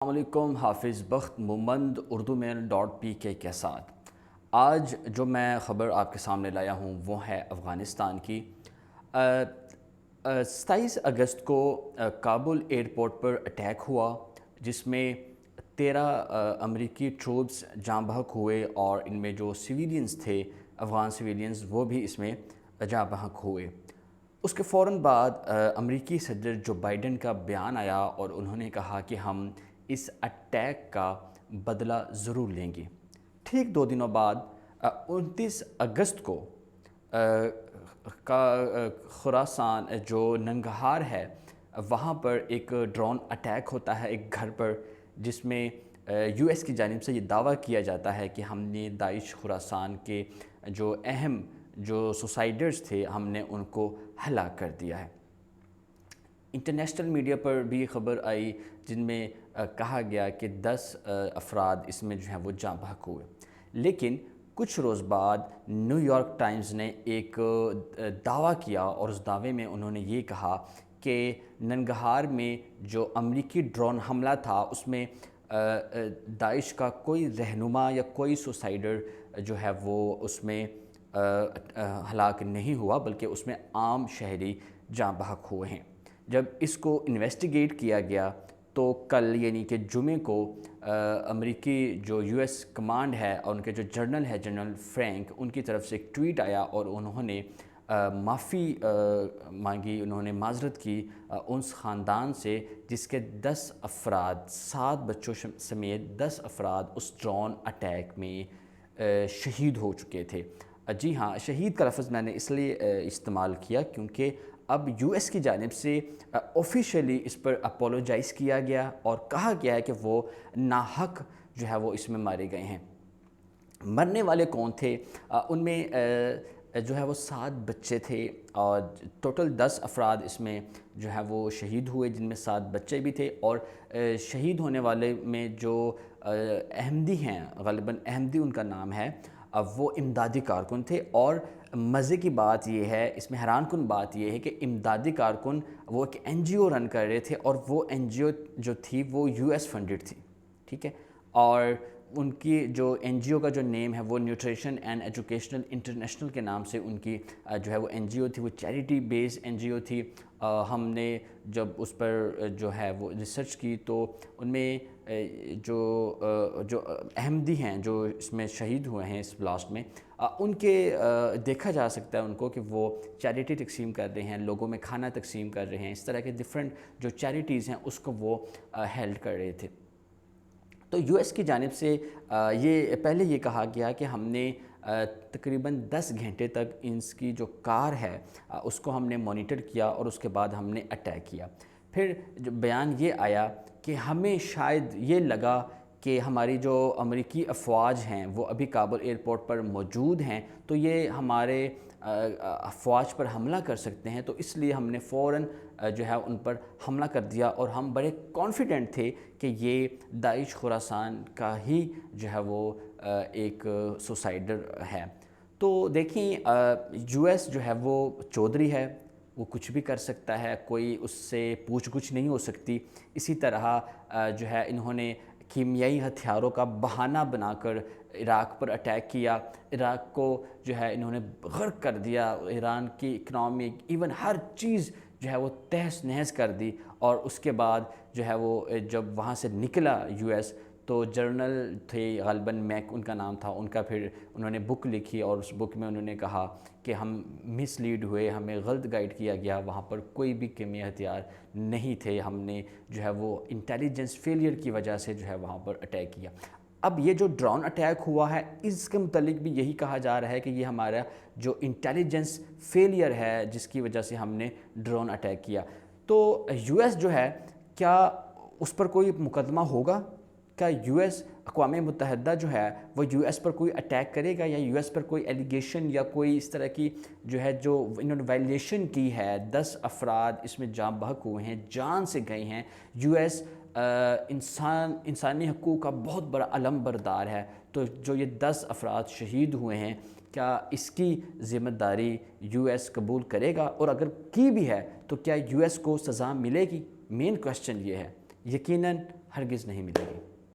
السلام علیکم، حافظ بخت مومند اردو میل .pk کے ساتھ آج جو میں خبر آپ کے سامنے لایا ہوں وہ ہے افغانستان کی۔ 27 اگست کو کابل ایئرپورٹ پر اٹیک ہوا جس میں 13 امریکی ٹروپس جاں بحق ہوئے اور ان میں جو سویلینز تھے، افغان سویلینز، وہ بھی اس میں جاں بحق ہوئے۔ اس کے فوراً بعد امریکی صدر جو بائیڈن کا بیان آیا اور انہوں نے کہا کہ ہم اس اٹیک کا بدلہ ضرور لیں گے۔ ٹھیک 2 دنوں بعد 29 اگست کو خراسان جو ننگہار ہے وہاں پر ایک ڈرون اٹیک ہوتا ہے ایک گھر پر، جس میں یو ایس کی جانب سے یہ دعویٰ کیا جاتا ہے کہ ہم نے داعش خراسان کے جو اہم سوسائڈرز تھے ہم نے ان کو ہلاک کر دیا ہے۔ انٹرنیشنل میڈیا پر بھی خبر آئی جن میں کہا گیا کہ 10 افراد اس میں جو ہیں وہ جاں بحق ہوئے، لیکن کچھ روز بعد نیو یارک ٹائمز نے ایک دعویٰ کیا اور اس دعوے میں انہوں نے یہ کہا کہ ننگہار میں جو امریکی ڈرون حملہ تھا اس میں داعش کا کوئی رہنما یا کوئی سوسائڈر جو ہے وہ اس میں ہلاک نہیں ہوا، بلکہ اس میں عام شہری جاں بحق ہوئے ہیں۔ جب اس کو انویسٹیگیٹ کیا گیا تو کل یعنی کہ جمعے کو امریکی جو یو ایس کمانڈ ہے اور ان کے جو جنرل ہے جنرل فرینک، ان کی طرف سے ایک ٹویٹ آیا اور انہوں نے معافی مانگی، انہوں نے معذرت کی اس خاندان سے جس کے 10 افراد 7 بچوں سمیت 10 افراد اس ڈرون اٹیک میں شہید ہو چکے تھے۔ جی ہاں، شہید کا لفظ میں نے اس لیے استعمال کیا کیونکہ اب یو ایس کی جانب سے آفیشیلی اس پر اپولوجائز کیا گیا اور کہا گیا ہے کہ وہ ناحق جو ہے وہ اس میں مارے گئے ہیں۔ مرنے والے کون تھے؟ ان میں جو ہے وہ 7 بچے تھے اور ٹوٹل 10 افراد اس میں جو ہے وہ شہید ہوئے، جن میں 7 بچے بھی تھے، اور شہید ہونے والے میں جو احمدی ہیں، غالباً احمدی ان کا نام ہے، وہ امدادی کارکن تھے۔ اور مزے کی بات یہ ہے، اس میں حیران کن بات یہ ہے کہ امدادی کارکن وہ ایک این جی او رن کر رہے تھے اور وہ این جی او جو تھی وہ یو ایس فنڈڈ تھی، ٹھیک ہے، اور ان کی جو این جی او کا جو نیم ہے وہ نیوٹریشن اینڈ ایجوکیشنل انٹرنیشنل کے نام سے ان کی جو ہے وہ این جی او تھی، وہ چیریٹی بیس این جی او تھی۔ ہم نے جب اس پر جو ہے وہ ریسرچ کی تو ان میں جو احمدی ہیں جو اس میں شہید ہوئے ہیں اس بلاسٹ میں، ان کے دیکھا جا سکتا ہے ان کو کہ وہ چیریٹی تقسیم کر رہے ہیں، لوگوں میں کھانا تقسیم کر رہے ہیں، اس طرح کے ڈیفرنٹ جو چیریٹیز ہیں اس کو وہ ہیلڈ کر رہے تھے۔ تو یو ایس کی جانب سے یہ پہلے یہ کہا گیا کہ ہم نے تقریباً 10 گھنٹے تک اس کی جو کار ہے اس کو ہم نے مانیٹر کیا اور اس کے بعد ہم نے اٹیک کیا۔ پھر جو بیان یہ آیا کہ ہمیں شاید یہ لگا کہ ہماری جو امریکی افواج ہیں وہ ابھی کابل ایئرپورٹ پر موجود ہیں تو یہ ہمارے افواج پر حملہ کر سکتے ہیں، تو اس لیے ہم نے فوراً جو ہے ان پر حملہ کر دیا اور ہم بڑے کانفیڈنٹ تھے کہ یہ داعش خراسان کا ہی جو ہے وہ ایک سوسائڈر ہے۔ تو دیکھیں، یو ایس جو ہے وہ چودھری ہے، وہ کچھ بھی کر سکتا ہے، کوئی اس سے پوچھ گچھ نہیں ہو سکتی۔ اسی طرح جو ہے انہوں نے کیمیائی ہتھیاروں کا بہانہ بنا کر عراق پر اٹیک کیا، عراق کو جو ہے انہوں نے غرق کر دیا، ایران کی اکنامک ایون ہر چیز جو ہے وہ تہس نہس کر دی، اور اس کے بعد جو ہے وہ جب وہاں سے نکلا یو ایس تو جرنل تھے غالباً میک ان کا نام تھا، ان کا پھر انہوں نے بک لکھی اور اس بک میں انہوں نے کہا کہ ہم مس لیڈ ہوئے، ہمیں غلط گائیڈ کیا گیا، وہاں پر کوئی بھی کیمیائی ہتھیار نہیں تھے، ہم نے جو ہے وہ انٹیلیجنس فیلئر کی وجہ سے جو ہے وہاں پر اٹیک کیا۔ اب یہ جو ڈرون اٹیک ہوا ہے اس کے متعلق بھی یہی کہا جا رہا ہے کہ یہ ہمارا جو انٹیلیجنس فیلئر ہے جس کی وجہ سے ہم نے ڈرون اٹیک کیا۔ تو یو ایس جو ہے کیا اس پر کوئی مقدمہ ہوگا؟ کیا یو ایس اقوام متحدہ جو ہے وہ یو ایس پر کوئی اٹیک کرے گا، یا یو ایس پر کوئی ایلیگیشن یا کوئی اس طرح کی جو ہے جو انہوں نے وائلیشن کی ہے؟ 10 افراد اس میں جاں بحق ہوئے ہیں، جان سے گئے ہیں۔ یو ایس انسانی حقوق کا بہت بڑا علم بردار ہے، تو جو یہ 10 افراد شہید ہوئے ہیں کیا اس کی ذمہ داری یو ایس قبول کرے گا؟ اور اگر کی بھی ہے تو کیا یو ایس کو سزا ملے گی؟ مین کوسچن یہ ہے۔ یقیناً ہرگز نہیں ملے گی۔